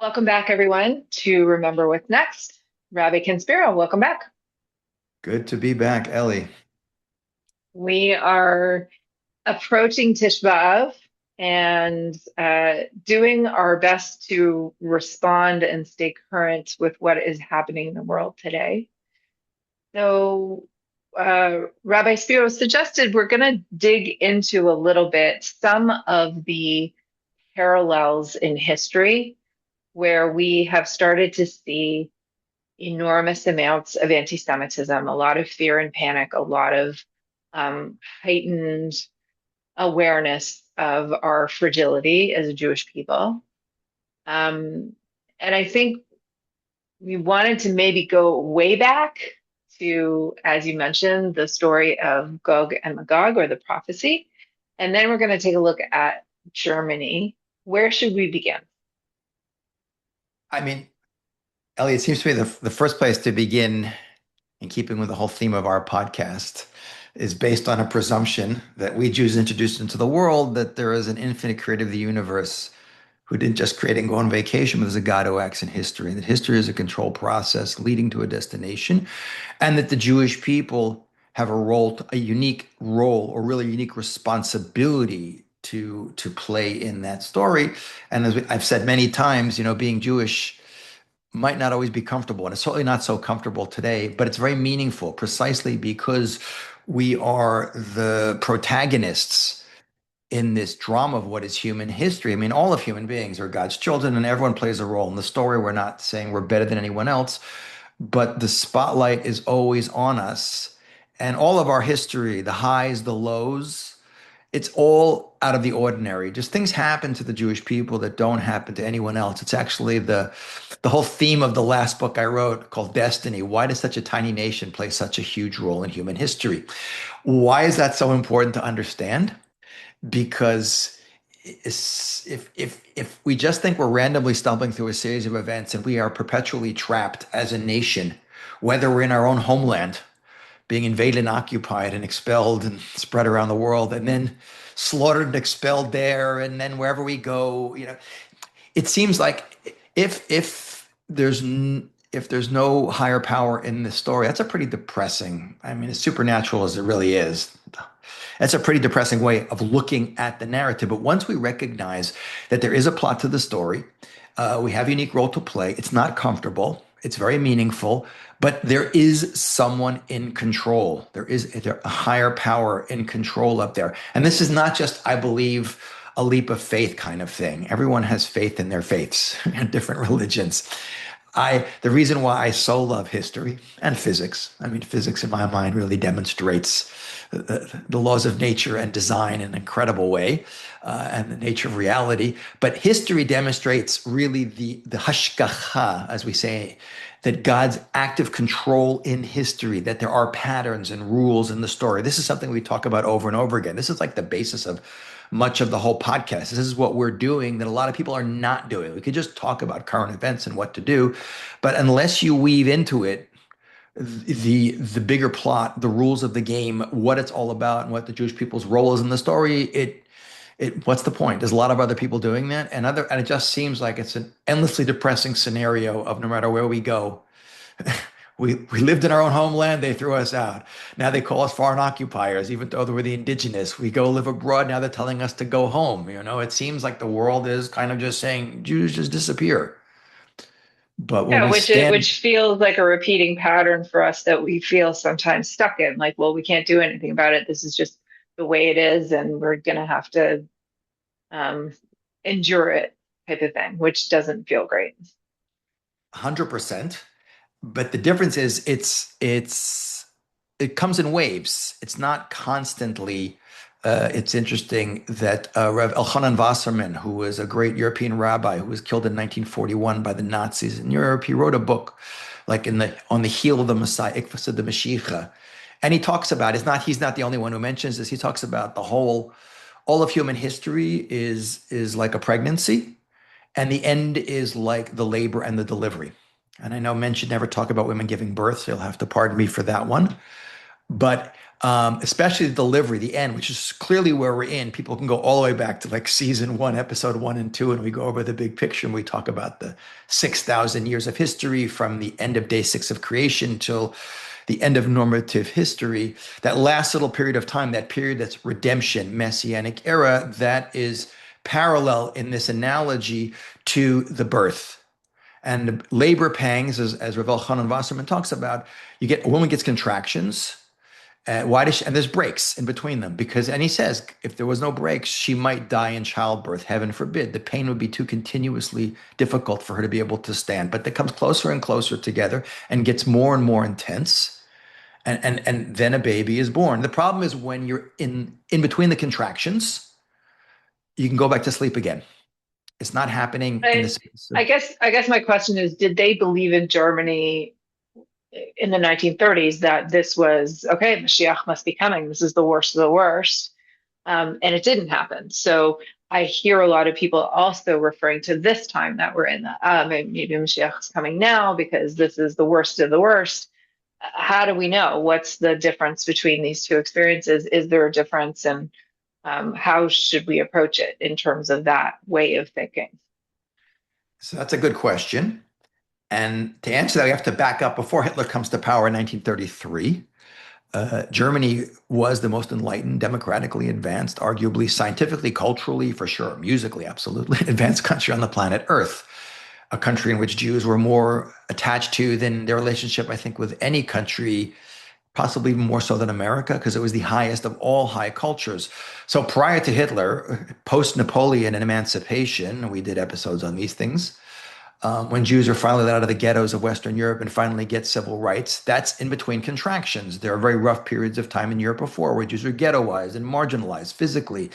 Welcome back, everyone, to Remember What's Next. Rabbi Ken Spiro, welcome back. Good to be back, Ellie. We are approaching Tisha B'Av and doing our best to respond and stay current with what is happening in the world today. So, Rabbi Spiro suggested we're going to dig into a little bit some of the parallels in history where we have started to see enormous amounts of anti-Semitism, a lot of fear and panic, a lot of heightened awareness of our fragility as a Jewish people. Um, and I think we wanted to maybe go way back to, as you mentioned, the story of Gog and Magog or the prophecy. And then we're going to take a look at Germany. Where should we begin? I mean, Ellie, it seems to me the first place to begin, in keeping with the whole theme of our podcast, is based on a presumption that we Jews introduced into the world that there is an infinite creator of the universe who didn't just create and go on vacation, but there's a God who acts in history, that history is a controlled process leading to a destination, and that the Jewish people have a unique role, or really unique responsibility to play in that story. And as I've said many times, being Jewish might not always be comfortable, and it's certainly not so comfortable today, but it's very meaningful precisely because we are the protagonists in this drama of what is human history. I mean, all of human beings are God's children, and everyone plays a role in the story. We're not saying we're better than anyone else, but the spotlight is always on us. And all of our history, the highs, the lows, it's all out of the ordinary. Just things happen to the Jewish people that don't happen to anyone else. It's actually the whole theme of the last book I wrote called Destiny. Why does such a tiny nation play such a huge role in human history? Why is that so important to understand? Because if we just think we're randomly stumbling through a series of events and we are perpetually trapped as a nation, whether we're in our own homeland, being invaded and occupied and expelled and spread around the world, and then slaughtered and expelled there, and then wherever we go, it seems like if there's no higher power in the story, that's a pretty depressing. I mean, as supernatural as it really is, that's a pretty depressing way of looking at the narrative. But once we recognize that there is a plot to the story, we have a unique role to play. It's not comfortable. It's very meaningful, but there is someone in control. There a higher power in control up there. And this is not just, I believe, a leap of faith kind of thing. Everyone has faith in their faiths and different religions. The reason why I so love history and physics, I mean, physics in my mind really demonstrates the laws of nature and design in an incredible way, and the nature of reality. But history demonstrates really the hashgacha, as we say, that God's active control in history, that there are patterns and rules in the story. This is something we talk about over and over again. This is like the basis of much of the whole podcast. This is what we're doing that a lot of people are not doing. We could just talk about current events and what to do, but unless you weave into it the bigger plot, the rules of the game, what it's all about, and what the Jewish people's role is in the story, it what's the point? There's a lot of other people doing that, and it just seems like it's an endlessly depressing scenario of no matter where we go. We lived in our own homeland, they threw us out. Now they call us foreign occupiers, even though they were the indigenous. We go live abroad, now they're telling us to go home. It seems like the world is kind of just saying Jews just disappear. But when Yeah, we stand which feels like a repeating pattern for us that we feel sometimes stuck in. Like, well, we can't do anything about it. This is just the way it is, and we're gonna have to um, endure it, type of thing, which doesn't feel great. 100%, but the difference is it comes in waves. It's not constantly. It's interesting that Rev Elchanan Wasserman, who was a great European rabbi who was killed in 1941 by the Nazis in Europe, he wrote a book like in the on the heel of the Messiah, Ikvas of the Mashiach, and he talks about he's not the only one who mentions this. He talks about all of human history is like a pregnancy, and the end is like the labor and the delivery. And I know men should never talk about women giving birth, so you'll have to pardon me for that one. But Especially the delivery, the end, which is clearly where we're in. People can go all the way back to like season one, episode 1 and 2, and we go over the big picture and we talk about the 6,000 years of history from the end of day six of creation till the end of normative history. That last little period of time, that period that's redemption, messianic era, that is parallel in this analogy to the birth. And the labor pangs, as Ravel Chanan Wasserman talks about, a woman gets contractions. Why does she, and there's breaks in between them because, and he says, if there was no breaks, she might die in childbirth. Heaven forbid. The pain would be too continuously difficult for her to be able to stand. But it comes closer and closer together and gets more and more intense. And then a baby is born. The problem is when you're in between the contractions, you can go back to sleep again. It's not happening in the I, space I of. guess I guess my question is, did they believe in Germany in the 1930s that this was okay, Mashiach must be coming. This is the worst of the worst. And it didn't happen. So I hear a lot of people also referring to this time that we're in. Maybe Mashiach is coming now because this is the worst of the worst. How do we know? What's the difference between these two experiences? Is there a difference? And how should we approach it in terms of that way of thinking? So that's a good question. And to answer that, we have to back up before Hitler comes to power in 1933. Germany was the most enlightened, democratically advanced, arguably scientifically, culturally, for sure, musically, absolutely advanced country on the planet Earth. A country in which Jews were more attached to than their relationship, I think, with any country, possibly even more so than America, because it was the highest of all high cultures. So prior to Hitler, post Napoleon and emancipation, we did episodes on these things when Jews are finally let out of the ghettos of Western Europe and finally get civil rights, that's in between contractions. There are very rough periods of time in Europe before where Jews are ghettoized and marginalized physically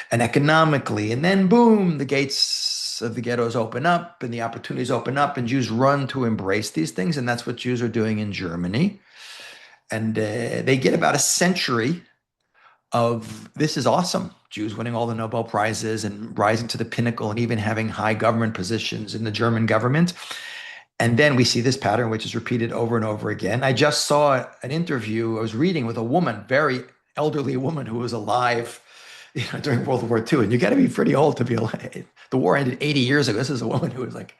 and economically. And then, boom, the gates of the ghettos open up and the opportunities open up, and Jews run to embrace these things. And that's what Jews are doing in Germany. And they get about a century of this is awesome. Jews winning all the Nobel Prizes and rising to the pinnacle and even having high government positions in the German government. And then we see this pattern, which is repeated over and over again. I just saw an interview I was reading with a woman, very elderly woman who was alive, during World War II. And you got to be pretty old to be alive. The war ended 80 years ago. This is a woman who was like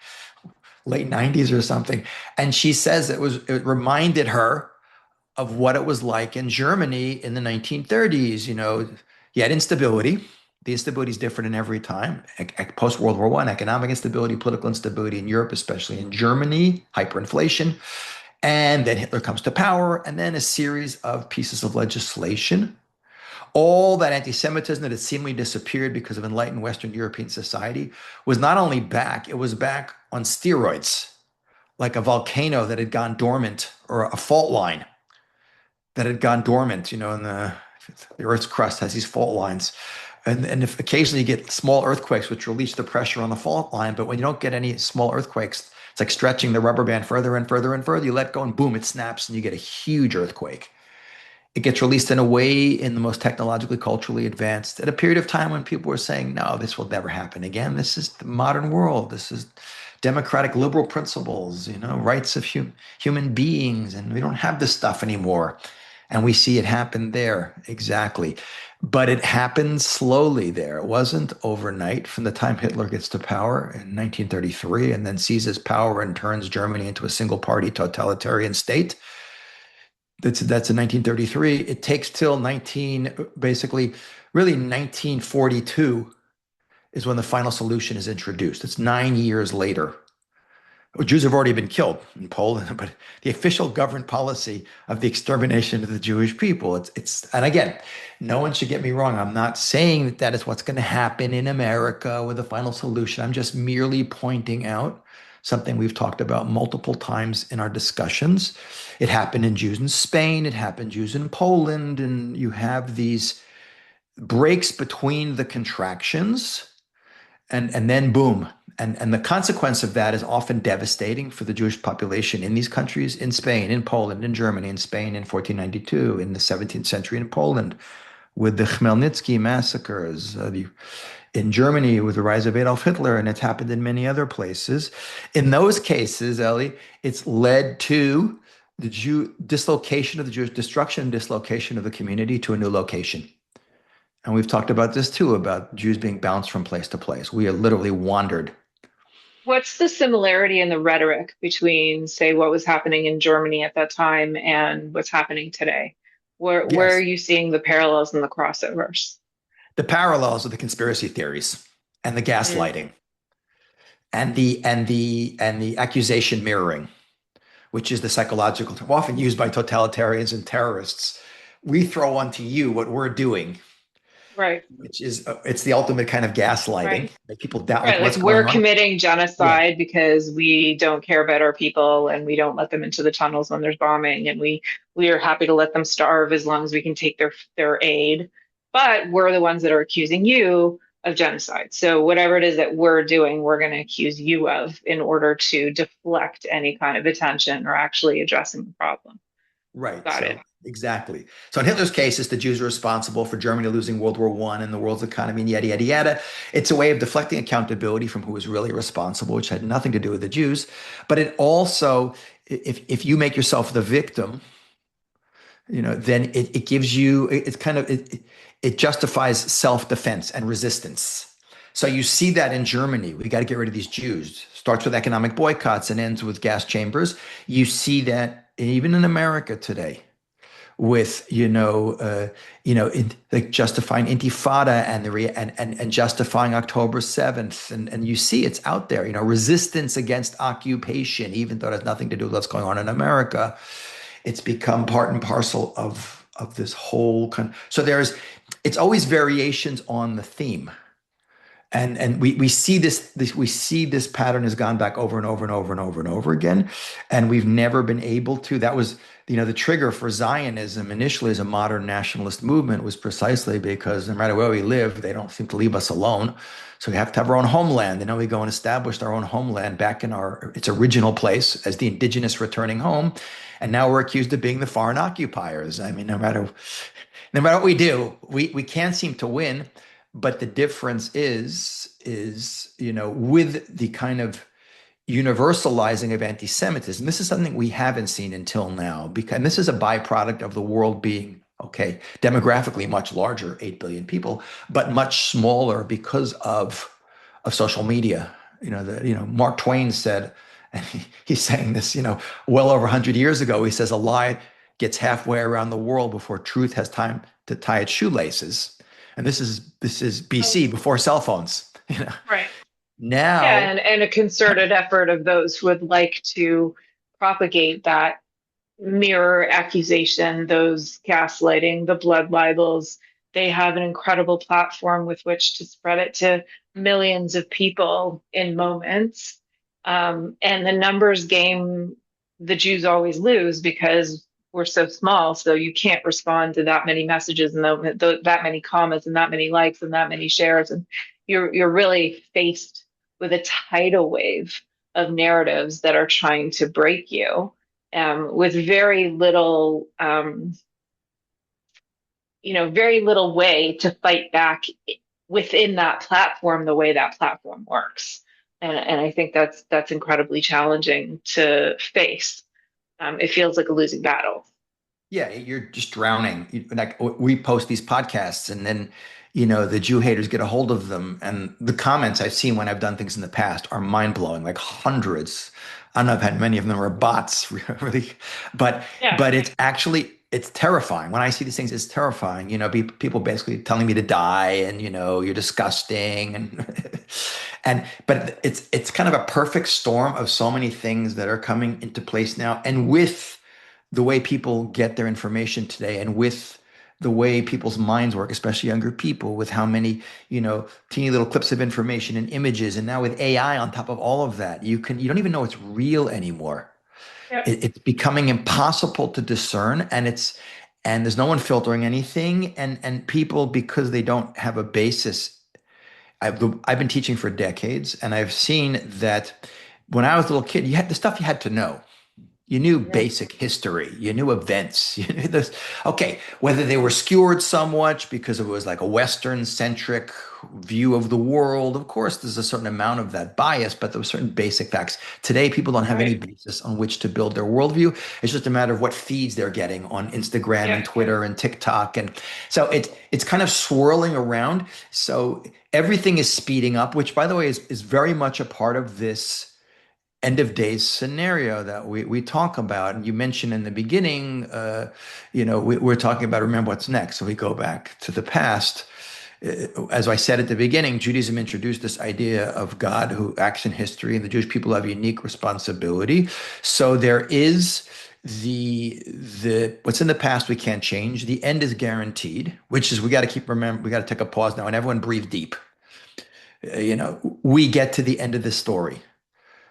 late 90s or something. And she says it reminded her of what it was like in Germany in the 1930s. You had instability. The instability is different in every time. Post World War I, economic instability, political instability in Europe, especially in Germany, hyperinflation. And then Hitler comes to power, and then a series of pieces of legislation. All that anti-Semitism that had seemingly disappeared because of enlightened Western European society was not only back, it was back on steroids, like a volcano that had gone dormant or a fault line that had gone dormant, and the Earth's crust has these fault lines. And if occasionally you get small earthquakes, which release the pressure on the fault line, but when you don't get any small earthquakes, it's like stretching the rubber band further and further and further. You let go and boom, it snaps and you get a huge earthquake. It gets released in a way in the most technologically, culturally advanced at a period of time when people were saying, no, this will never happen again. This is the modern world. This is democratic liberal principles, rights of human beings. And we don't have this stuff anymore. And we see it happen there. Exactly. But it happened slowly there. It wasn't overnight from the time Hitler gets to power in 1933 and then seizes power and turns Germany into a single party totalitarian state. That's in 1933. It takes till basically, really 1942 is when the final solution is introduced. It's 9 years later. Jews have already been killed in Poland, but the official government policy of the extermination of the Jewish people. And again, no one should get me wrong. I'm not saying that is what's going to happen in America with the final solution. I'm just merely pointing out something we've talked about multiple times in our discussions. It happened in Jews in Spain. It happened Jews in Poland. And you have these breaks between the contractions and then boom. And the consequence of that is often devastating for the Jewish population in these countries, in Spain, in Poland, in Germany, in Spain in 1492, in the 17th century in Poland, with the Khmelnytsky massacres, in Germany with the rise of Adolf Hitler, and it's happened in many other places. In those cases, Ellie, it's led to The Jew dislocation of the Jewish destruction and dislocation of the community to a new location. And we've talked about this too, about Jews being bounced from place to place. We have literally wandered. What's the similarity in the rhetoric between, say, what was happening in Germany at that time and what's happening today? Where are Yes. you seeing the parallels and the crossovers? The parallels of the conspiracy theories and the Mm, gaslighting and the accusation mirroring, which is the psychological term often used by totalitarians and terrorists. We throw onto you what we're doing, right, which is it's the ultimate kind of gaslighting. right. Make people doubt like Right, like what's we're going on. committing Yeah, genocide because we don't care about our people and we don't let them into the tunnels when there's bombing and we are happy to let them starve as long as we can take their aid. But we're the ones that are accusing you of genocide. So whatever it is that we're doing, we're going to accuse you of in order to deflect any kind of attention or actually addressing the problem. right. Got it. So exactly. So in Hitler's case, it's the Jews are responsible for Germany losing World War One and the world's economy and yada yada yada. It's a way of deflecting accountability from who was really responsible, which had nothing to do with the Jews. But it also, if you make yourself the victim, then it gives you it's kind of it justifies self-defense and resistance. So you see that in Germany, we got to get rid of these Jews. Starts with economic boycotts and ends with gas chambers. You see that even in America today with like justifying Intifada and and justifying October 7th, and you see it's out there, resistance against occupation, even though it has nothing to do with what's going on in America. It's become part and parcel of this whole kind of, so it's always variations on the theme. And we see this pattern has gone back over and over and over and over and over again, and we've never been able to. That was the trigger for Zionism initially as a modern nationalist movement was precisely because no matter where we live, they don't seem to leave us alone. So we have to have our own homeland. And now we go and established our own homeland back in its original place as the indigenous returning home, and now we're accused of being the foreign occupiers. I mean, no matter what we do, we can't seem to win. But the difference is with the kind of universalizing of anti-Semitism, this is something we haven't seen until now, because and this is a byproduct of the world being, okay, demographically much larger, 8 billion people, but much smaller because of social media. Mark Twain said, and he's saying this, well over 100 years ago, he says a lie gets halfway around the world before truth has time to tie its shoelaces. And this is BC, before cell phones. Right. Yeah, Now, and a concerted effort of those who would like to propagate that mirror accusation, those gaslighting, the blood libels. They have an incredible platform with which to spread it to millions of people in moments. And the numbers game, the Jews always lose because we're so small. So you can't respond to that many messages and that many comments and that many likes and that many shares. And you're really faced with a tidal wave of narratives that are trying to break you with very little way to fight back within that platform, the way that platform works. And I think that's incredibly challenging to face. It feels like a losing battle. yeah, you're just drowning. Like we post these podcasts, and then the Jew haters get a hold of them, and the comments I've seen when I've done things in the past are mind blowing, like hundreds. I don't know if had many of them are bots, really, but Yeah. but it's terrifying when I see these things. It's terrifying. People basically telling me to die, and you're disgusting, and but it's kind of a perfect storm of so many things that are coming into place now, and with the way people get their information today and with the way people's minds work, especially younger people, with how many, teeny little clips of information and images. And now with AI on top of all of that, you don't even know it's real anymore. Yeah. It's becoming impossible to discern, and there's no one filtering anything. And people, because they don't have a basis, I've been teaching for decades, and I've seen that when I was a little kid, you had the stuff you had to know. You knew Yeah. basic history. You knew events. You knew this. Okay, whether they were skewered somewhat because it was like a Western centric view of the world, of course, there's a certain amount of that bias, but there were certain basic facts. Today, people don't have any Right. basis on which to build their worldview. It's just a matter of what feeds they're getting on Instagram and Yep. Twitter and TikTok. And so it's kind of swirling around. So everything is speeding up, which, by the way, is very much a part of this end of days scenario that we talk about. And you mentioned in the beginning, we're talking about remember what's next. So we go back to the past. As I said at the beginning, Judaism introduced this idea of God who acts in history, and the Jewish people have a unique responsibility. So there is the what's in the past we can't change. The end is guaranteed, which is we got to keep remember. We got to take a pause now, and everyone breathe deep. We get to the end of this story.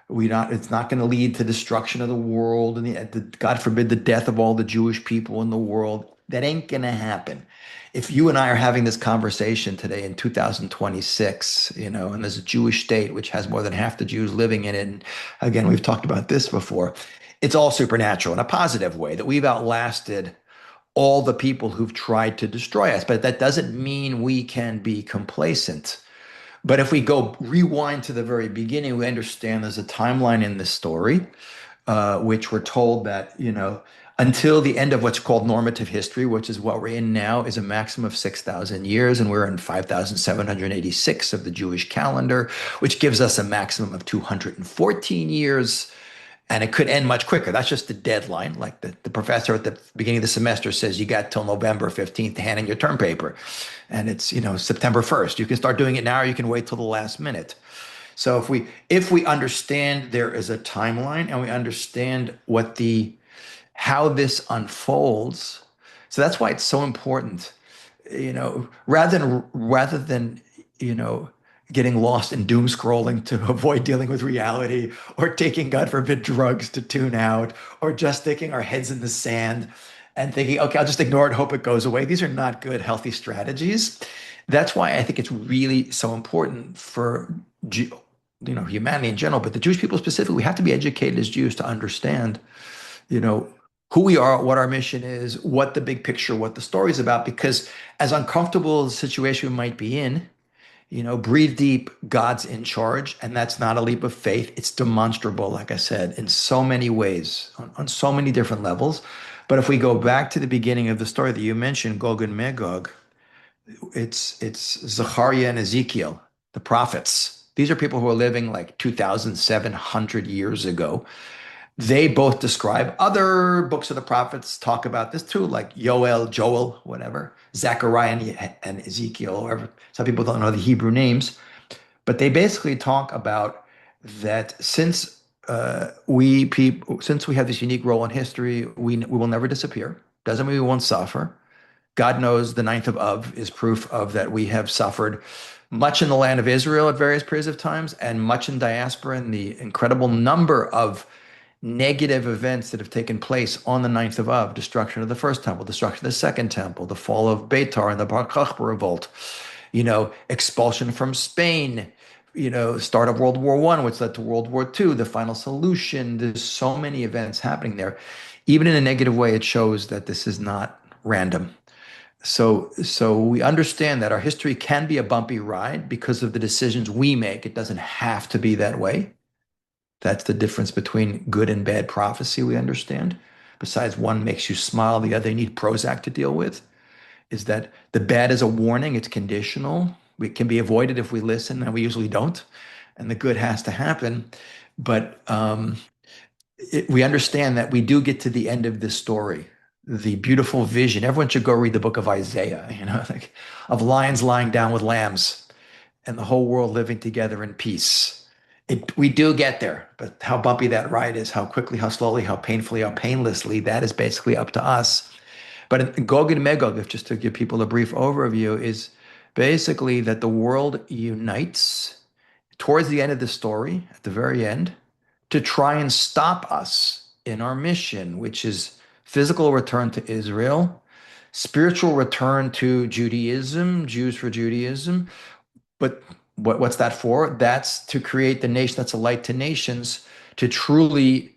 We not It's not going to lead to destruction of the world and God forbid the death of all the Jewish people in the world. That ain't going to happen. If you and I are having this conversation today in 2026, and there's a Jewish state which has more than half the Jews living in it, and again, we've talked about this before, it's all supernatural in a positive way that we've outlasted all the people who've tried to destroy us. But that doesn't mean we can be complacent. But if we go rewind to the very beginning, we understand there's a timeline in this story, which we're told that, until the end of what's called normative history, which is what we're in now, is a maximum of 6,000 years. And we're in 5,786 of the Jewish calendar, which gives us a maximum of 214 years. And it could end much quicker. That's just the deadline. Like the professor at the beginning of the semester says, you got till November 15th to hand in your term paper. And it's, September 1st. You can start doing it now, or you can wait till the last minute. So if we understand there is a timeline and we understand how this unfolds, so that's why it's so important, rather than, you know, getting lost in doom scrolling to avoid dealing with reality, or taking, God forbid, drugs to tune out, or just sticking our heads in the sand and thinking, okay, I'll just ignore it, hope it goes away. These are not good, healthy strategies. That's why I think it's really so important for humanity in general, but the Jewish people specifically. We have to be educated as Jews to understand, you know, who we are, what our mission is, what the big picture, what the story is about. Because as uncomfortable as the situation we might be in, breathe deep, God's in charge. And that's not a leap of faith. It's demonstrable, like I said, in so many ways, on so many different levels. But if we go back to the beginning of the story that you mentioned, Gog and Magog, it's Zechariah and Ezekiel, the prophets. These are people who are living like 2,700 years ago. They both describe, other books of the prophets talk about this too, like Joel, whatever, Zechariah and Ezekiel, or some people don't know the Hebrew names, but they basically talk about that since we have this unique role in history, we will never disappear. Doesn't mean we won't suffer. God knows the ninth of is proof of that we have suffered much in the land of Israel at various periods of times, and much in diaspora, and the incredible number of negative events that have taken place on the ninth of Av: destruction of the first temple, destruction of the second temple, the fall of Beitar and the Bar Kokhba revolt, expulsion from Spain, start of World War I, which led to World War II, the final solution. There's so many events happening there. Even in a negative way, it shows that this is not random. So we understand that our history can be a bumpy ride because of the decisions we make. It doesn't have to be that way. That's the difference between good and bad prophecy, we understand. Besides, one makes you smile, the other you need Prozac to deal with. Is that the bad is a warning, it's conditional. It can be avoided if we listen, and we usually don't. And the good has to happen. But we understand that we do get to the end of this story, the beautiful vision. Everyone should go read the book of Isaiah, like, of lions lying down with lambs and the whole world living together in peace. We do get there, but how bumpy that ride is, how quickly, how slowly, how painfully, how painlessly, that is basically up to us. But in Gog and Magog, if just to give people a brief overview, is basically that the world unites towards the end of the story, at the very end, to try and stop us in our mission, which is physical return to Israel, spiritual return to Judaism, Jews for Judaism. But what's that for? That's to create the nation that's a light to nations, to truly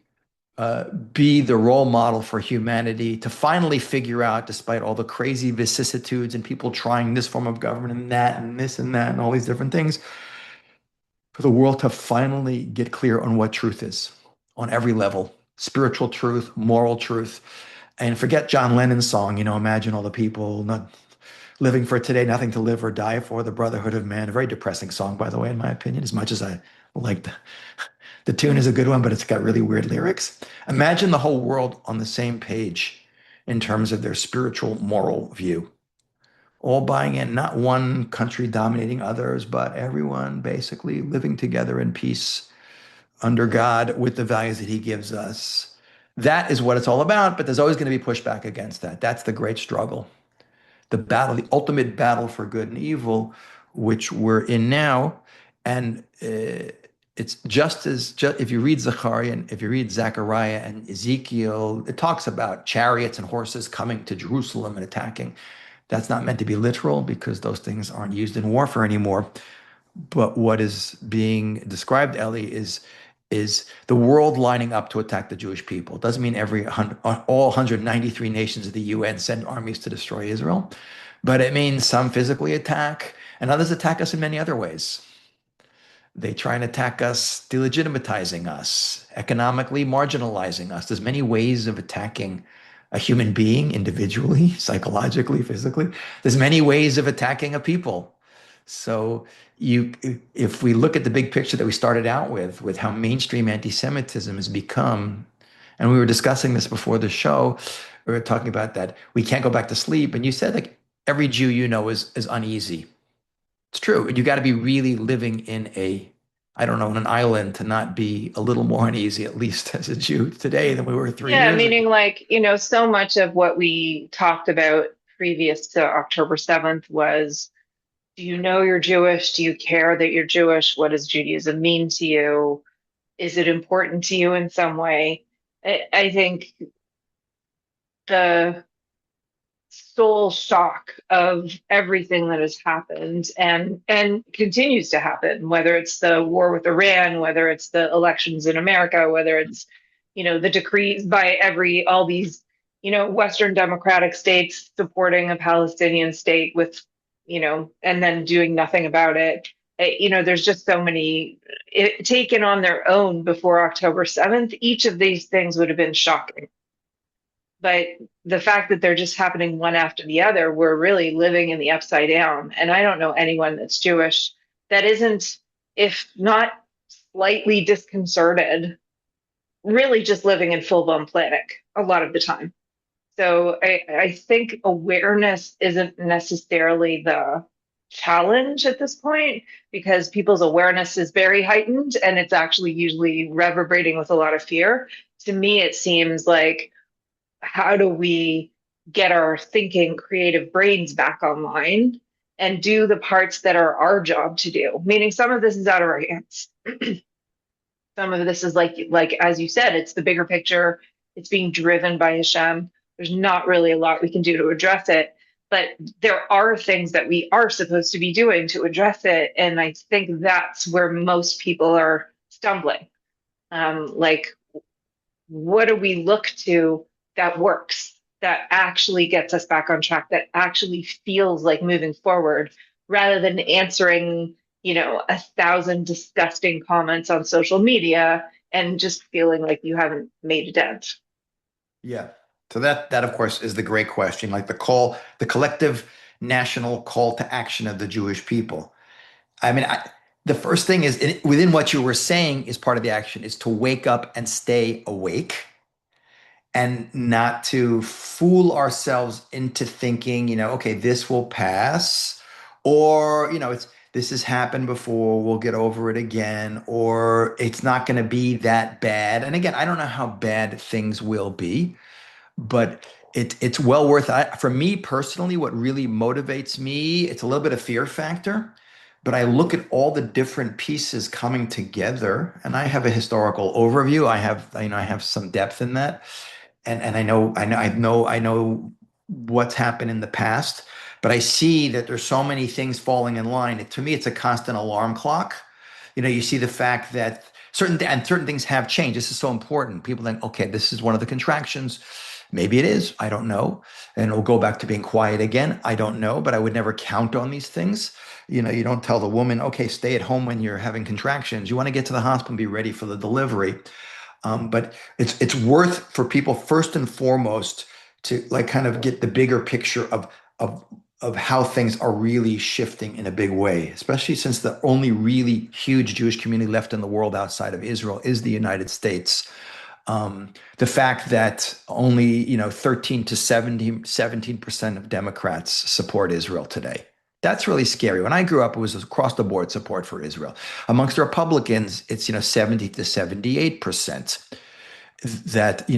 be the role model for humanity to finally figure out, despite all the crazy vicissitudes and people trying this form of government and that and this and that and all these different things, for the world to finally get clear on what truth is on every level, spiritual truth, moral truth. And forget John Lennon's song, imagine all the people not living for today, nothing to live or die for, the brotherhood of man. A very depressing song, by the way, in my opinion, as much as I like the tune is a good one, but it's got really weird lyrics. Imagine the whole world on the same page in terms of their spiritual, moral view. All buying in, not one country dominating others, but everyone basically living together in peace under God with the values that He gives us. That is what it's all about, but there's always going to be pushback against that. That's the great struggle. The battle, the ultimate battle for good and evil, which we're in now. And it's if you read Zechariah and if you read Zechariah and Ezekiel, it talks about chariots and horses coming to Jerusalem and attacking. That's not meant to be literal because those things aren't used in warfare anymore. But what is being described, Ellie, is the world lining up to attack the Jewish people. It doesn't mean all 193 nations of the UN send armies to destroy Israel, but it means some physically attack and others attack us in many other ways. They try and attack us, delegitimatizing us, economically marginalizing us. There's many ways of attacking a human being individually, psychologically, physically. There's many ways of attacking a people. So if we look at the big picture that we started out with how mainstream anti-Semitism has become, and we were discussing this before the show, we were talking about that we can't go back to sleep. And you said like every Jew is uneasy. It's true. You got to be really living I don't know, in an island to not be a little more uneasy, at least as a Jew today than we were three Yeah, years ago. meaning like, so much of what we talked about previous to October 7th was, do you know you're Jewish? Do you care that you're Jewish? What does Judaism mean to you? Is it important to you in some way? I think the soul shock of everything that has happened and continues to happen, whether it's the war with Iran, whether it's the elections in America, whether it's the decrees by all these Western democratic states supporting a Palestinian state with and then doing nothing about it. There's just so many taken on their own before October 7th. Each of these things would have been shocking. But the fact that they're just happening one after the other, we're really living in the upside down. And I don't know anyone that's Jewish that isn't, if not slightly disconcerted, really just living in full blown panic a lot of the time. So I think awareness isn't necessarily the challenge at this point because people's awareness is very heightened and it's actually usually reverberating with a lot of fear. To me, it seems like, how do we get our thinking creative brains back online and do the parts that are our job to do? Meaning some of this is out of our hands. Some of this is like as you said, it's the bigger picture. It's being driven by Hashem. There's not really a lot we can do to address it, but there are things that we are supposed to be doing to address it. And I think that's where most people are stumbling. Like, what do we look to that works, that actually gets us back on track, that actually feels like moving forward, rather than answering, 1,000 disgusting comments on social media and just feeling like you haven't made a dent. Yeah. So that of course is the great question, like the collective national call to action of the Jewish people. I mean, the first thing is within what you were saying is part of the action is to wake up and stay awake and not to fool ourselves into thinking, okay, this will pass, or, this has happened before, we'll get over it again, or it's not going to be that bad. And again, I don't know how bad things will be, but it's well worth it. For me personally, what really motivates me, it's a little bit of fear factor, but I look at all the different pieces coming together, and I have a historical overview. I have some depth in that, and I know what's happened in the past, but I see that there's so many things falling in line. To me, it's a constant alarm clock You see the fact that certain things have changed. This is so important. People think, okay, this is one of the contractions. Maybe it is. I don't know. And it'll go back to being quiet again. I don't know, but I would never count on these things. You don't tell the woman, okay, stay at home when you're having contractions. You want to get to the hospital and be ready for the delivery. But it's worth for people first and foremost to like kind of get the bigger picture of of how things are really shifting in a big way, especially since the only really huge Jewish community left in the world outside of Israel is the United States. The fact that only 13 to 17% of Democrats support Israel today. That's really scary. When I grew up, it was across the board support for Israel. Amongst the Republicans, it's 70 to 78% that,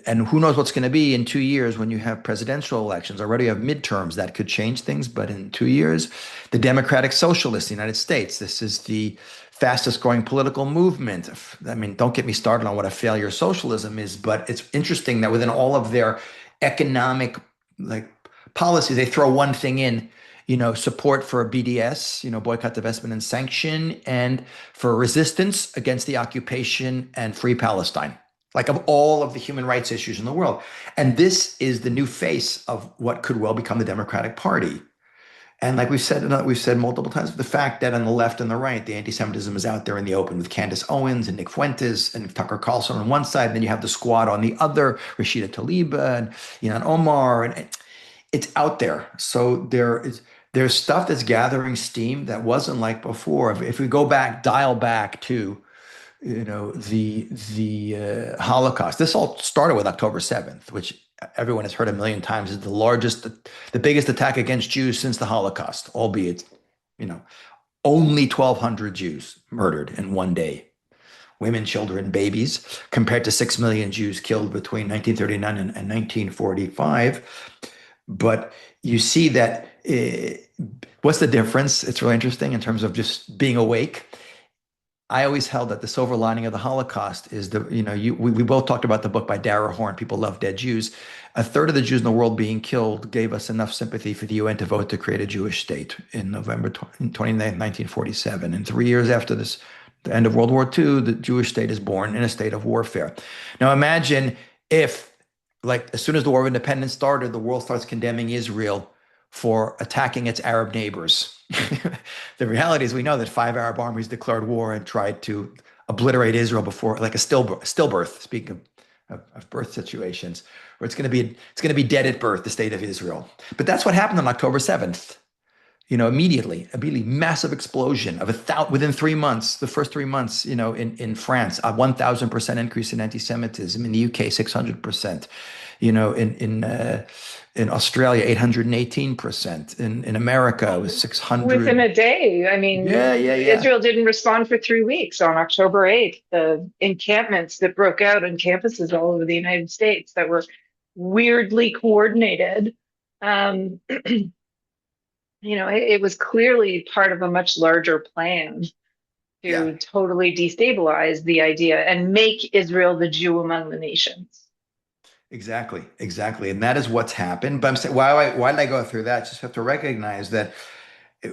and who knows what's going to be in 2 years when you have presidential elections. Already have midterms that could change things, but in 2 years, the Democratic Socialists, the United States, this is the fastest growing political movement. I mean, don't get me started on what a failure socialism is, but it's interesting that within all of their economic like policy, they throw one thing in, support for BDS, boycott, divestment, and sanction, and for resistance against the occupation and free Palestine, like of all of the human rights issues in the world. And this is the new face of what could well become the Democratic Party. And like we've said multiple times, the fact that on the left and the right, the anti-Semitism is out there in the open with Candace Owens and Nick Fuentes and Tucker Carlson on one side, and then you have the squad on the other, Rashida Tlaib and Omar, and it's out there. So there's stuff that's gathering steam that wasn't like before. If we go back, dial back to the Holocaust. This all started with October 7th, which everyone has heard a million times is the biggest attack against Jews since the Holocaust, albeit, only 1,200 Jews murdered in one day, women, children, babies, compared to 6 million Jews killed between 1939 and 1945. But you see that what's the difference? It's really interesting in terms of just being awake. I always held that the silver lining of the Holocaust is we both talked about the book by Dara Horn, People Love Dead Jews. A third of the Jews in the world being killed gave us enough sympathy for the UN to vote to create a Jewish state in November 29th, 1947. And 3 years after this, the end of World War II, the Jewish state is born in a state of warfare. Now imagine if, like, as soon as the War of Independence started, the world starts condemning Israel for attacking its Arab neighbors. The reality is we know that 5 Arab armies declared war and tried to obliterate Israel before, like a stillbirth, speaking of birth situations, where it's going to be dead at birth, the state of Israel. But that's what happened on October 7th. Immediately, massive explosion of within 3 months, the first 3 months, in France, a 1,000% increase in anti-Semitism, in the UK, 600%, in Australia, 818%, in America, it was 600. Within a day. I mean, Yeah. Israel didn't respond for 3 weeks. On October 8th, the encampments that broke out on campuses all over the United States that were weirdly coordinated. It was clearly part of a much larger plan Yeah. to totally destabilize the idea and make Israel the Jew among the nations. Exactly. And that is what's happened. But I'm saying, why did I go through that? Just have to recognize that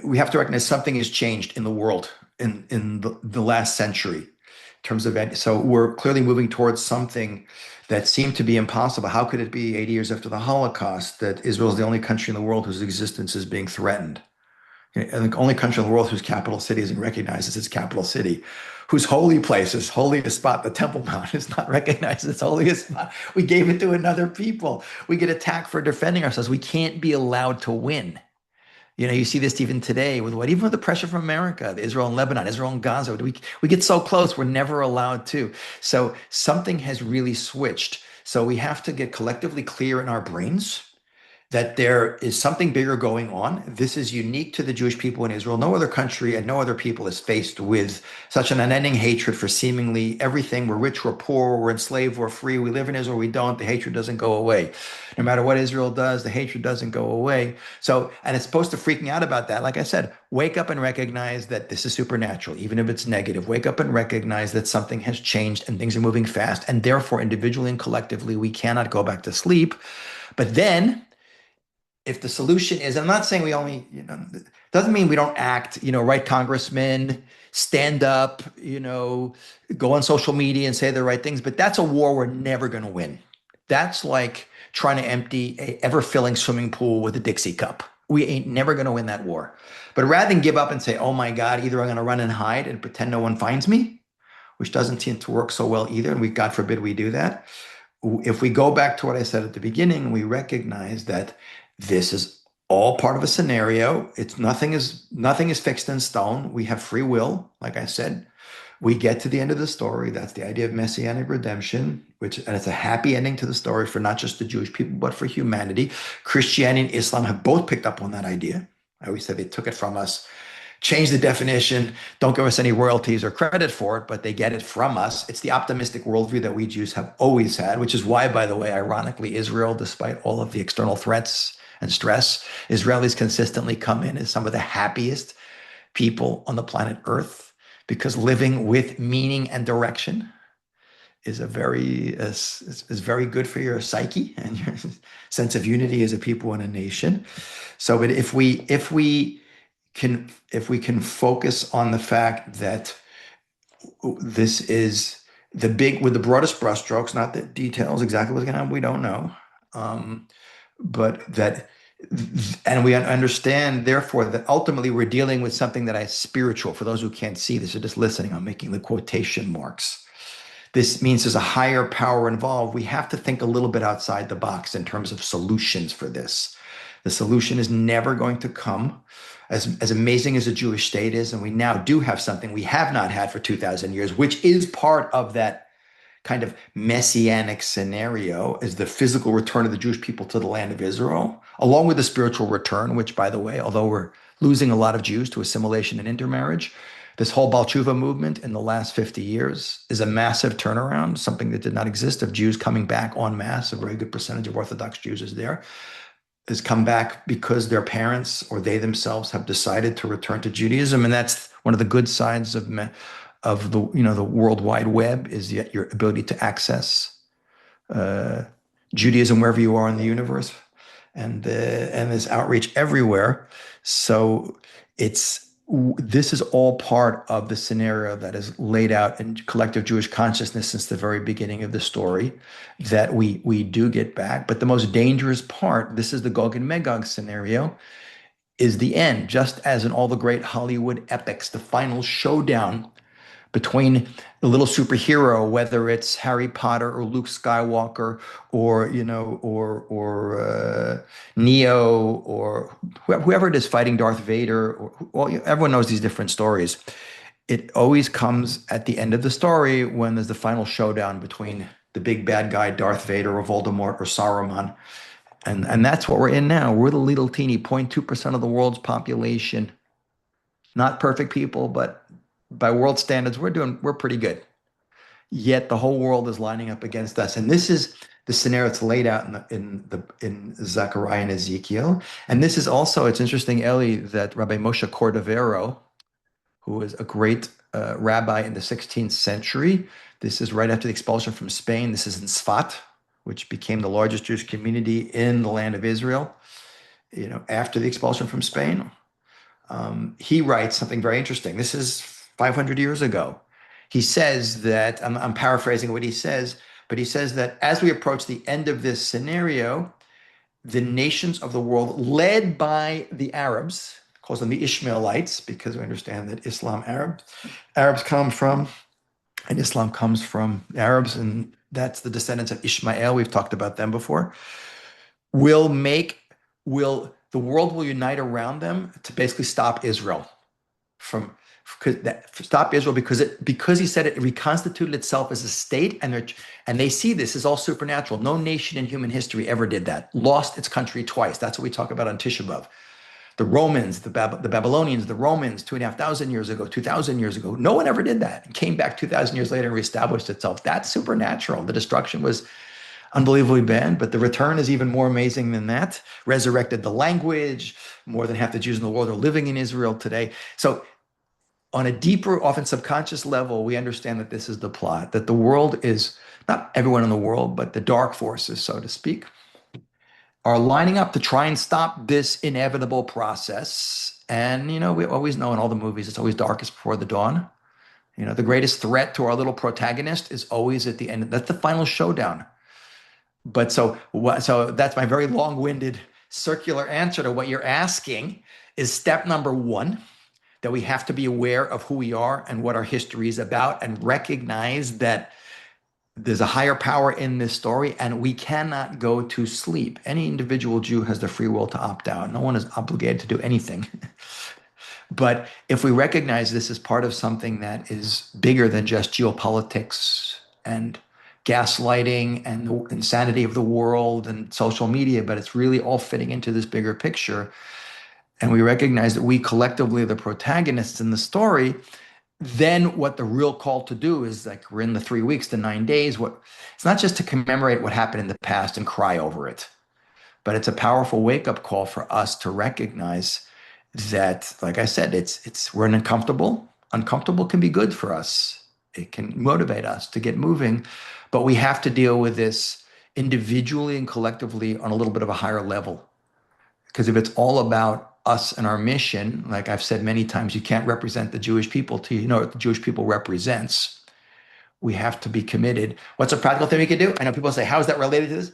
we have to recognize something has changed in the world in the last century in terms of so we're clearly moving towards something that seemed to be impossible. How could it be 80 years after the Holocaust that Israel is the only country in the world whose existence is being threatened? And the only country in the world whose capital city isn't recognized as its capital city, whose holy places, holiest spot, the Temple Mount, is not recognized as its holiest spot. We gave it to another people. We get attacked for defending ourselves. We can't be allowed to win. You see this even today even with the pressure from America, Israel and Lebanon, Israel and Gaza. We get so close, we're never allowed to. So something has really switched. So we have to get collectively clear in our brains that there is something bigger going on. This is unique to the Jewish people in Israel. No other country and no other people is faced with such an unending hatred for seemingly everything. We're rich, we're poor, we're enslaved, we're free. We live in Israel, we don't. The hatred doesn't go away. No matter what Israel does, the hatred doesn't go away. So, and it's supposed to freaking out about that. Like I said, wake up and recognize that this is supernatural, even if it's negative. Wake up and recognize that something has changed and things are moving fast. And therefore, individually and collectively, we cannot go back to sleep. But then if the solution is, I'm not saying we only, doesn't mean we don't act, write congressmen, stand up, go on social media and say the right things, but that's a war we're never going to win. That's like trying to empty a ever-filling swimming pool with a Dixie cup. We ain't never going to win that war. But rather than give up and say, oh my God, either I'm going to run and hide and pretend no one finds me, which doesn't seem to work so well either, and God forbid we do that. If we go back to what I said at the beginning, we recognize that this is all part of a scenario. It's nothing is fixed in stone. We have free will, like I said. We get to the end of the story. That's the idea of messianic redemption, and it's a happy ending to the story for not just the Jewish people, but for humanity. Christianity and Islam have both picked up on that idea. I always said they took it from us, change the definition, don't give us any royalties or credit for it, but they get it from us. It's the optimistic worldview that we Jews have always had, which is why, by the way, ironically, Israel, despite all of the external threats and stress, Israelis consistently come in as some of the happiest people on the planet Earth, because living with meaning and direction is very good for your psyche and your sense of unity as a people and a nation. So, but if we can focus on the fact that this is with the broadest brushstrokes, not the details, exactly what's going to happen, we don't know. Um, but that, and we understand, therefore, that ultimately we're dealing with something that is spiritual. For those who can't see this or just listening, I'm making the quotation marks. This means there's a higher power involved. We have to think a little bit outside the box in terms of solutions for this. The solution is never going to come. As amazing as a Jewish state is, and we now do have something we have not had for 2,000 years, which is part of that kind of messianic scenario, is the physical return of the Jewish people to the land of Israel, along with the spiritual return, which, by the way, although we're losing a lot of Jews to assimilation and intermarriage, this whole Baal Tshuva movement in the last 50 years is a massive turnaround, something that did not exist, of Jews coming back en masse. A very good percentage of Orthodox Jews is there. Has come back because their parents or they themselves have decided to return to Judaism, and that's one of the good sides of the World Wide Web, is your ability to access Judaism wherever you are in the universe, and there's outreach everywhere. So this is all part of the scenario that is laid out in collective Jewish consciousness since the very beginning of the story, that we do get back. But the most dangerous part, this is the Gog and Magog scenario, is the end. Just as in all the great Hollywood epics, the final showdown between the little superhero, whether it's Harry Potter or Luke Skywalker or Neo or whoever it is fighting Darth Vader, or well, everyone knows these different stories. It always comes at the end of the story when there's the final showdown between the big bad guy Darth Vader or Voldemort or Saruman, and that's what we're in now. We're the little teeny 0.2% of the world's population. Not perfect people, but by world standards, we're pretty good. Yet the whole world is lining up against us, and this is the scenario that's laid out in Zechariah and Ezekiel. And this is also, it's interesting, Ellie, that Rabbi Moshe Cordovero, who was a great rabbi in the 16th century, this is right after the expulsion from Spain. This is in Sfat, which became the largest Jewish community in the land of Israel, after the expulsion from Spain. He writes something very interesting. This is 500 years ago. He says that, I'm paraphrasing what he says, but he says that as we approach the end of this scenario, the nations of the world, led by the Arabs, calls them the Ishmaelites, because we understand that Arabs come from, and Islam comes from Arabs, and that's the descendants of Ishmael. We've talked about them before. The world will unite around them to basically stop Israel because he said it reconstituted itself as a state, and they see this as all supernatural. No nation in human history ever did that. Lost its country twice. That's what we talk about on Tisha B'Av. The Romans, the Babylonians, the Romans, 2,500 years ago, 2,000 years ago. No one ever did that. It came back 2,000 years later and reestablished itself. That's supernatural. The destruction was unbelievably bad, but the return is even more amazing than that. Resurrected the language. More than half the Jews in the world are living in Israel today. So on a deeper, often subconscious level, we understand that this is the plot, that the world is not everyone in the world, but the dark forces, so to speak, are lining up to try and stop this inevitable process. And, we always know in all the movies, it's always darkest before the dawn. The greatest threat to our little protagonist is always at the end. That's the final showdown. But so that's my very long-winded circular answer to what you're asking is step number one, that we have to be aware of who we are and what our history is about and recognize that there's a higher power in this story and we cannot go to sleep. Any individual Jew has the free will to opt out. No one is obligated to do anything. But if we recognize this as part of something that is bigger than just geopolitics and gaslighting and the insanity of the world and social media, but it's really all fitting into this bigger picture, and we recognize that we collectively are the protagonists in the story, then what the real call to do is, like, we're in the 3 weeks to 9 days. It's not just to commemorate what happened in the past and cry over it, but it's a powerful wake-up call for us to recognize that, like I said, we're uncomfortable. Uncomfortable can be good for us. It can motivate us to get moving, but we have to deal with this individually and collectively on a little bit of a higher level. Because if it's all about us and our mission, like I've said many times, you can't represent the Jewish people till you know what the Jewish people represents. We have to be committed. What's a practical thing we can do? I know people say, how is that related to this?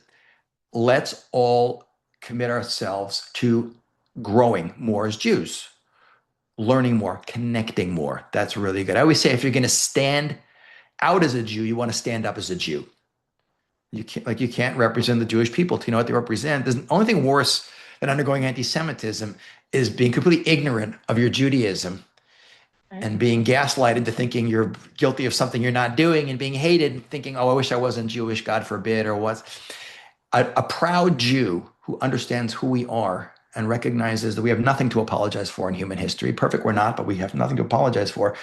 Let's all commit ourselves to growing more as Jews, learning more, connecting more. That's really good. I always say, if you're going to stand out as a Jew, you want to stand up as a Jew. You can't represent the Jewish people to know what they represent. There's the only thing worse than undergoing anti-Semitism is being completely ignorant of your Judaism and being gaslighted into thinking you're guilty of something you're not doing and being hated and thinking, oh, I wish I wasn't Jewish, God forbid, or what. A proud Jew who understands who we are and recognizes that we have nothing to apologize for in human history. Perfect we're not, but we have nothing to apologize for.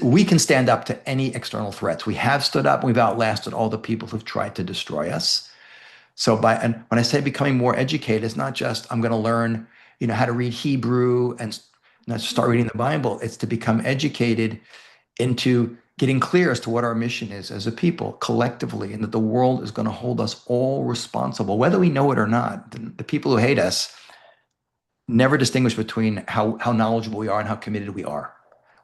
We can stand up to any external threats. We have stood up and we've outlasted all the people who've tried to destroy us. And when I say becoming more educated, it's not just I'm going to learn, how to read Hebrew and not start reading the Bible. It's to become educated into getting clear as to what our mission is as a people collectively, and that the world is going to hold us all responsible, whether we know it or not. The people who hate us never distinguish between how knowledgeable we are and how committed we are.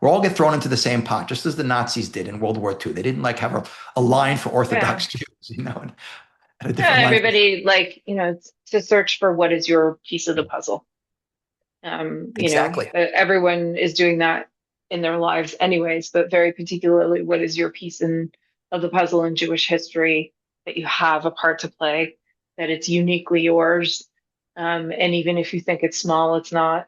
We all get thrown into the same pot, just as the Nazis did in World War II. They didn't have a line for Orthodox Jews, and a different line. Everybody, to search for what is your piece of the puzzle. Exactly. Everyone is doing that in their lives anyways, but very particularly, what is your piece of the puzzle in Jewish history that you have a part to play, that it's uniquely yours. And even if you think it's small, it's not.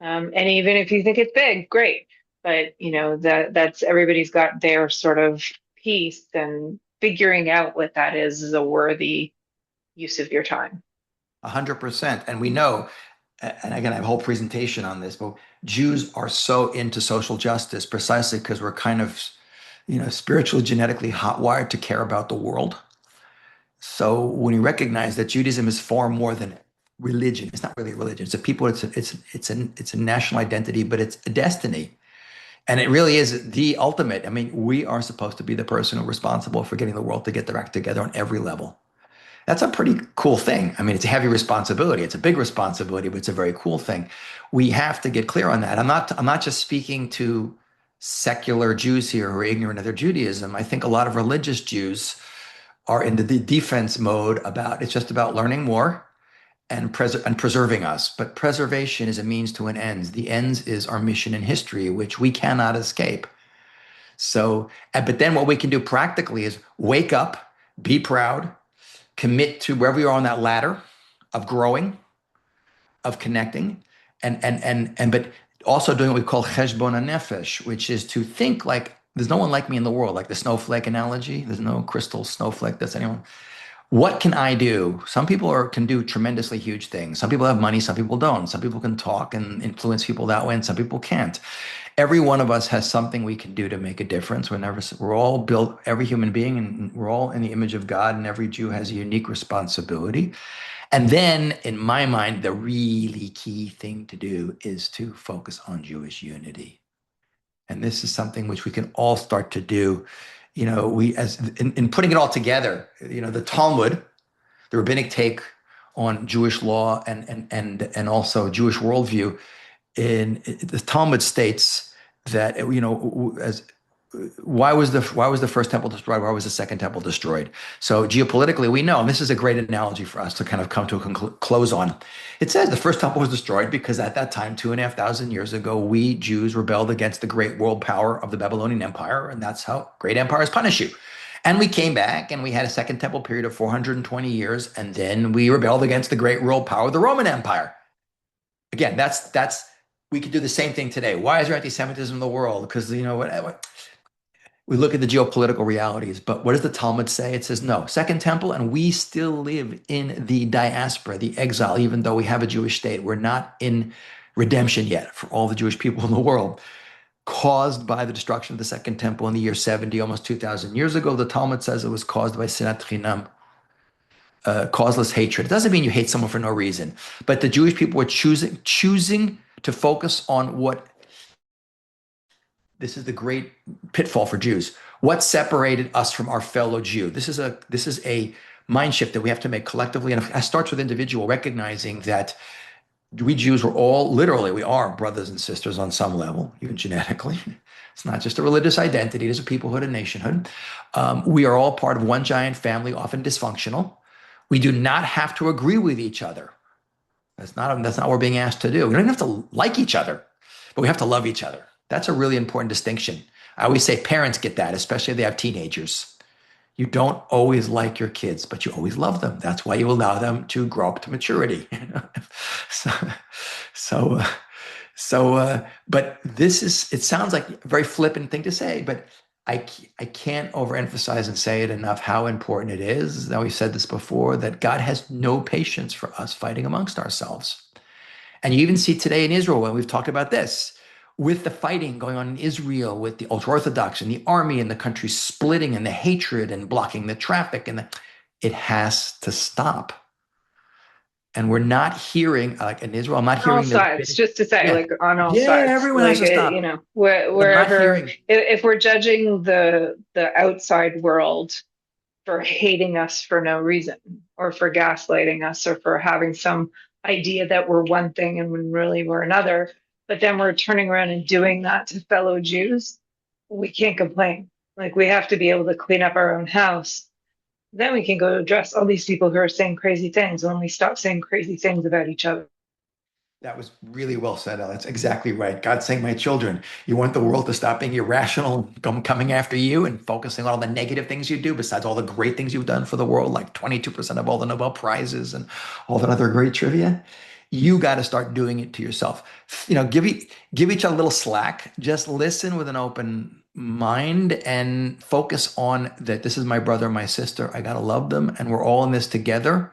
And even if you think it's big, great. But that's everybody's got their sort of piece, and figuring out what that is a worthy use of your time. 100%. And we know, and again, I have a whole presentation on this, but Jews are so into social justice precisely because we're kind of, spiritually, genetically hot-wired to care about the world. So when you recognize that Judaism is far more than religion, it's not really a religion. It's a people. It's a national identity, but it's a destiny, and it really is the ultimate. I mean, we are supposed to be the person who's responsible for getting the world to get their act together on every level. That's a pretty cool thing. I mean, it's a heavy responsibility. It's a big responsibility, but it's a very cool thing. We have to get clear on that. I'm not just speaking to secular Jews here who are ignorant of their Judaism. I think a lot of religious Jews are in the defense mode it's just about learning more and preserving us. But preservation is a means to an end. The ends is our mission in history, which we cannot escape. So, but then what we can do practically is wake up, be proud, commit to wherever you are on that ladder of growing, of connecting, but also doing what we call cheshbon nefesh, which is to think like there's no one like me in the world, like the snowflake analogy. There's no crystal snowflake that's anyone. What can I do? Some people can do tremendously huge things. Some people have money, some people don't. Some people can talk and influence people that way, and some people can't. Every one of us has something we can do to make a difference. We're all built, every human being, and we're all in the image of God, and every Jew has a unique responsibility. And then, in my mind, the really key thing to do is to focus on Jewish unity. And this is something which we can all start to do. In putting it all together, the Talmud, the rabbinic take on Jewish law and also Jewish worldview. In the Talmud states that, as why was the first temple destroyed? Why was the second temple destroyed? So geopolitically, we know, and this is a great analogy for us to kind of come to a close on. It says the first temple was destroyed because at that time, 2,500 years ago, we Jews rebelled against the great world power of the Babylonian Empire, and that's how great empires punish you. And we came back and we had a second temple period of 420 years, and then we rebelled against the great world power of the Roman Empire. Again, that's we could do the same thing today. Why is there anti-Semitism in the world? Because what we look at the geopolitical realities, but what does the Talmud say? It says, no, Second Temple, and we still live in the diaspora, the exile, even though we have a Jewish state. We're not in redemption yet for all the Jewish people in the world, caused by the destruction of the Second Temple in the year 70, almost 2,000 years ago. The Talmud says it was caused by sinat chinam, causeless hatred. It doesn't mean you hate someone for no reason, but the Jewish people were choosing to focus on what this is the great pitfall for Jews. What separated us from our fellow Jew? This is a mind shift that we have to make collectively, and it starts with individual recognizing that we Jews were all literally we are brothers and sisters on some level, even genetically. It's not just a religious identity; it is a peoplehood and nationhood. We are all part of one giant family, often dysfunctional. We do not have to agree with each other. That's not what we're being asked to do. We don't even have to like each other, but we have to love each other. That's a really important distinction. I always say parents get that, especially if they have teenagers. You don't always like your kids, but you always love them. That's why you allow them to grow up to maturity. so, so, but it sounds like a very flippant thing to say, but I can't overemphasize and say it enough how important it is. Now, we've said this before, that God has no patience for us fighting amongst ourselves. And you even see today in Israel, when we've talked about this, with the fighting going on in Israel, with the ultra-Orthodox and the army and the country splitting and the hatred and blocking the traffic, it has to stop. And we're not hearing, like in Israel, I'm not On all hearing sides, just to say, yeah, like on all yeah, sides, everyone has like to stop. wherever, if we're judging the outside world for hating us for no reason, or for gaslighting us, or for having some idea that we're one thing and when really we're another, but then we're turning around and doing that to fellow Jews, we can't complain. Like, we have to be able to clean up our own house. Then we can go address all these people who are saying crazy things when we stop saying crazy things about each other. That was really well said, Ella. That's exactly right. God's saying, my children, you want the world to stop being irrational, coming after you and focusing on all the negative things you do, besides all the great things you've done for the world, like 22% of all the Nobel Prizes and all that other great trivia. You got to start doing it to yourself. Give each other a little slack. Just listen with an open mind and focus on that. This is my brother, my sister. I got to love them. And we're all in this together.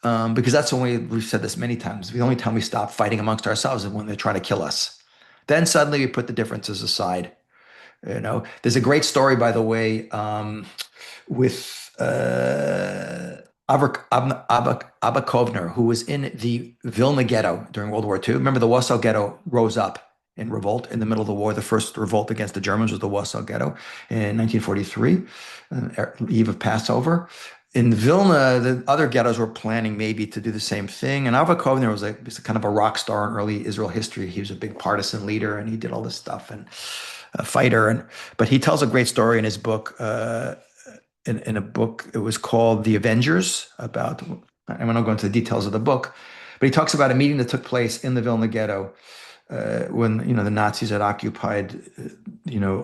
Because that's when we've said this many times. The only time we stop fighting amongst ourselves is when they're trying to kill us. Then suddenly we put the differences aside. There's a great story, by the way, with Abba Kovner, who was in the Vilna ghetto during World War II. Remember, the Warsaw Ghetto rose up in revolt in the middle of the war. The first revolt against the Germans was the Warsaw Ghetto in 1943, eve of Passover. In Vilna, the other ghettos were planning maybe to do the same thing. And Avva Kovner was kind of a rock star in early Israel history. He was a big partisan leader, and he did all this stuff, and a fighter. But he tells a great story in his book. In a book, it was called The Avengers. About, I'm not going to go into the details of the book, but he talks about a meeting that took place in the Vilna ghetto when the Nazis had occupied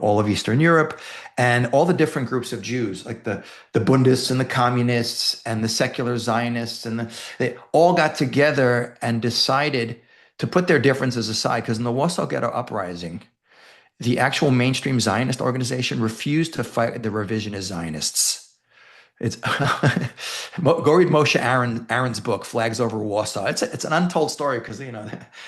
all of Eastern Europe, and all the different groups of Jews, like the Bundists and the communists and the secular Zionists, and they all got together and decided to put their differences aside, because in the Warsaw Ghetto uprising, the actual mainstream Zionist organization refused to fight the revisionist Zionists. It's go read Moshe Aaron's book, Flags Over Warsaw. It's an untold story because it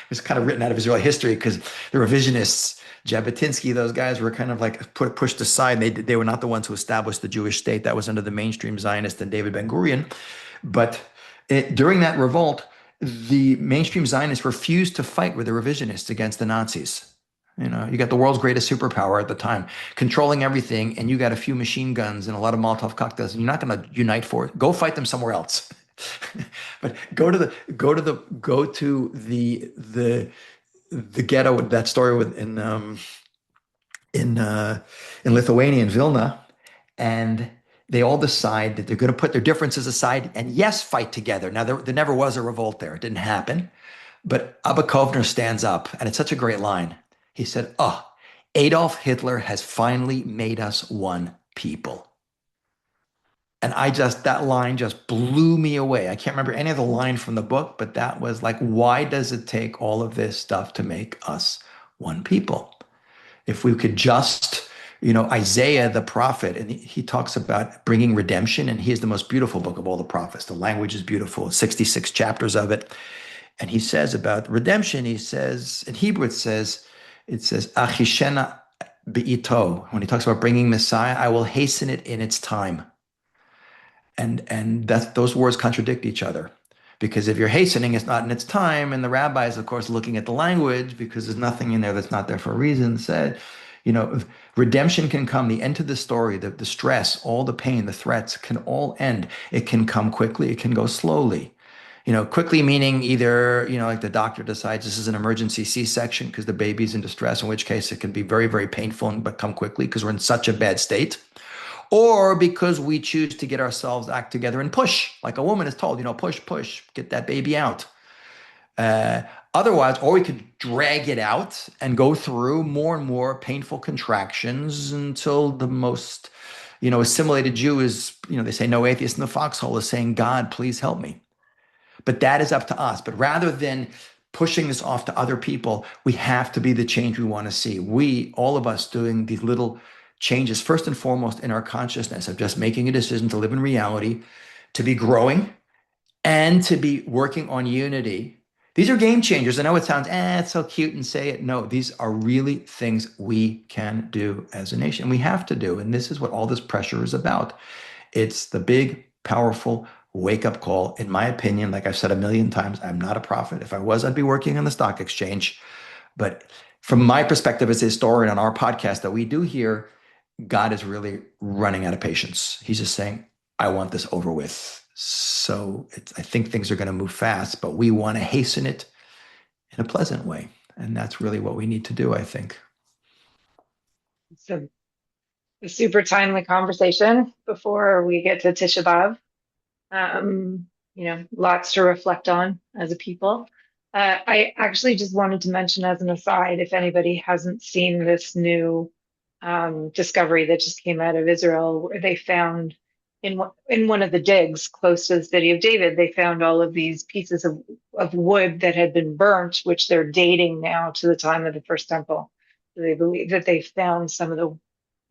was kind of written out of Israeli history, because the revisionists, Jabotinsky, those guys were kind of like pushed aside. They were not the ones who established the Jewish state. That was under the mainstream Zionist and David Ben-Gurion. But during that revolt, the mainstream Zionists refused to fight with the revisionists against the Nazis. You got the world's greatest superpower at the time, controlling everything, and you got a few machine guns and a lot of Molotov cocktails, and you're not going to unite for it. Go fight them somewhere else. But go to the ghetto. That story with in in Lithuania, in Vilna, and they all decide that they're going to put their differences aside and yes, fight together. Now there never was a revolt there; it didn't happen. But Abba Kovner stands up, and it's such a great line. He said, "Oh, Adolf Hitler has finally made us one people." And that line just blew me away. I can't remember any of the line from the book, but that was like, why does it take all of this stuff to make us one people? If we could just, Isaiah the prophet, and he talks about bringing redemption, and he is the most beautiful book of all the prophets. The language is beautiful, 66 chapters of it. And he says about redemption, he says, in Hebrew, it says, Achishena be'ito. When he talks about bringing Messiah, I will hasten it in its time. And those words contradict each other. Because if you're hastening, it's not in its time. And the rabbis, of course, looking at the language, because there's nothing in there that's not there for a reason, said, redemption can come, the end of the story, the stress, all the pain, the threats can all end. It can come quickly, it can go slowly. Quickly meaning either, like the doctor decides this is an emergency C-section because the baby's in distress, in which case it can be very, very painful but come quickly because we're in such a bad state. Or because we choose to get ourselves act together and push, like a woman is told, push, push, get that baby out. Uh, Otherwise, or we could drag it out and go through more and more painful contractions until the most, assimilated Jew is, they say no atheist in the foxhole is saying, God, please help me. But that is up to us. But rather than pushing this off to other people, we have to be the change we want to see. We, all of us, doing these little changes, first and foremost in our consciousness of just making a decision to live in reality, to be growing, and to be working on unity. These are game changers. I know it sounds, it's so cute and say it. No, these are really things we can do as a nation. We have to do. And this is what all this pressure is about. It's the big, powerful wake up call. In my opinion, like I've said a million times, I'm not a prophet. If I was, I'd be working on the stock exchange. But from my perspective as a historian on our podcast that we do here, God is really running out of patience. He's just saying, I want this over with. So I think things are going to move fast, but we want to hasten it in a pleasant way. And that's really what we need to do, I think. So a super timely conversation before we get to Tisha B'Av. Lots to reflect on as a people. I actually just wanted to mention as an aside, if anybody hasn't seen this new discovery that just came out of Israel, where they found in one of the digs close to the city of David, they found all of these pieces of wood that had been burnt, which they're dating now to the time of the first temple. So they believe that they found some of the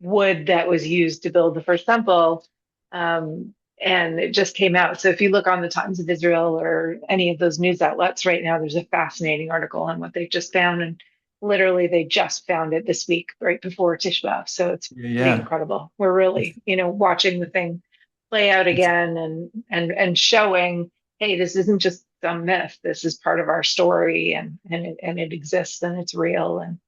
wood that was used to build the first temple. And it just came out. So if you look on the Times of Israel or any of those news outlets right now, there's a fascinating article on what they've just found. And literally, they just found it this week, right before Tisha B'Av. So it's Yeah, pretty yeah. incredible. We're It's, really, watching the thing play out it's again and showing, hey, this isn't just some myth. This is part of our story, and it exists and it's real. And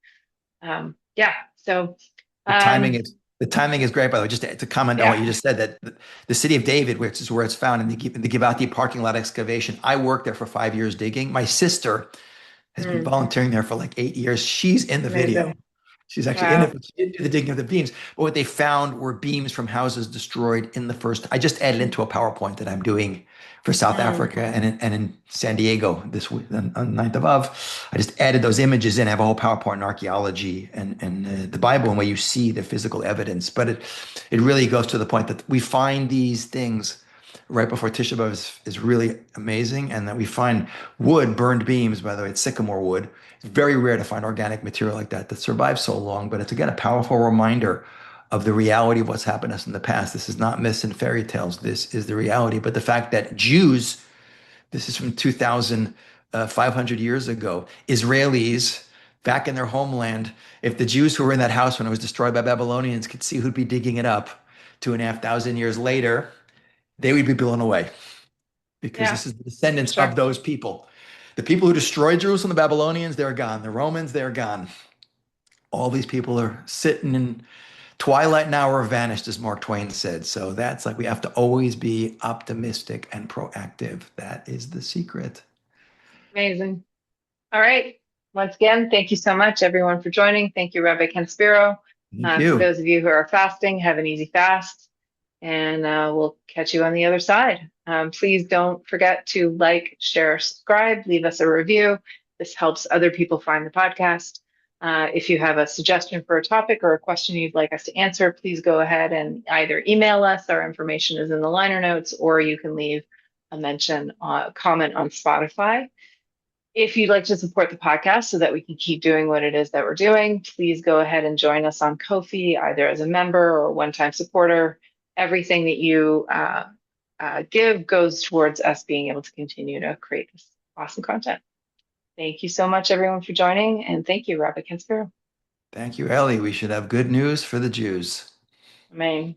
yeah, so The timing um, is the timing is great, by the way. Just to comment on what yeah. you just said, that the city of David, which is where it's found, and they give out the parking lot excavation. I worked there for 5 years digging. My sister has been Mm, volunteering there for like 8 years. She's in the video. amazing. She's actually in it, Wow. but she didn't do the digging of the beams. But what they found were beams from houses destroyed in the first. I just added into a PowerPoint that I'm doing for South Mm, Africa and in San Diego this week on 9th of Av. I just added those images in. I have a whole PowerPoint in archaeology and the Bible and where you see the physical evidence. But it really goes to the point that we find these things right before Tisha B'Av is really amazing, and that we find wood, burned beams. By the way, it's sycamore wood. It's very rare to find organic material like that survives so long, but it's again a powerful reminder of the reality of what's happened to us in the past. This is not myths and fairy tales. This is the reality. But the fact that Jews, this is from 2,500 years ago, Israelis back in their homeland, if the Jews who were in that house when it was destroyed by Babylonians could see who'd be digging it up 2,500 years later, they would be blown away because yeah, this is the for descendants of sure. those people. The people who destroyed Jerusalem, the Babylonians, they're gone. The Romans, they're gone. All these people are sitting in Twilight hour vanished, as Mark Twain said. So that's like we have to always be optimistic and proactive. That is the secret. Amazing. All right. Once again, thank you so much, everyone, for joining. Thank you, Rabbi Ken Spiro. Thank For you. those of you who are fasting, have an easy fast, and we'll catch you on the other side. Please don't forget to like, share, subscribe, leave us a review. This helps other people find the podcast. If you have a suggestion for a topic or a question you'd like us to answer, please go ahead and either email us. Our information is in the liner notes, or you can leave a comment on Spotify. If you'd like to support the podcast so that we can keep doing what it is that we're doing, please go ahead and join us on Ko-fi, either as a member or a one-time supporter. Everything that you give goes towards us being able to continue to create this awesome content. Thank you so much, everyone, for joining, and thank you, Rabbi Ken Spiro. Thank you, Ellie. We should have good news for the Jews. Amen.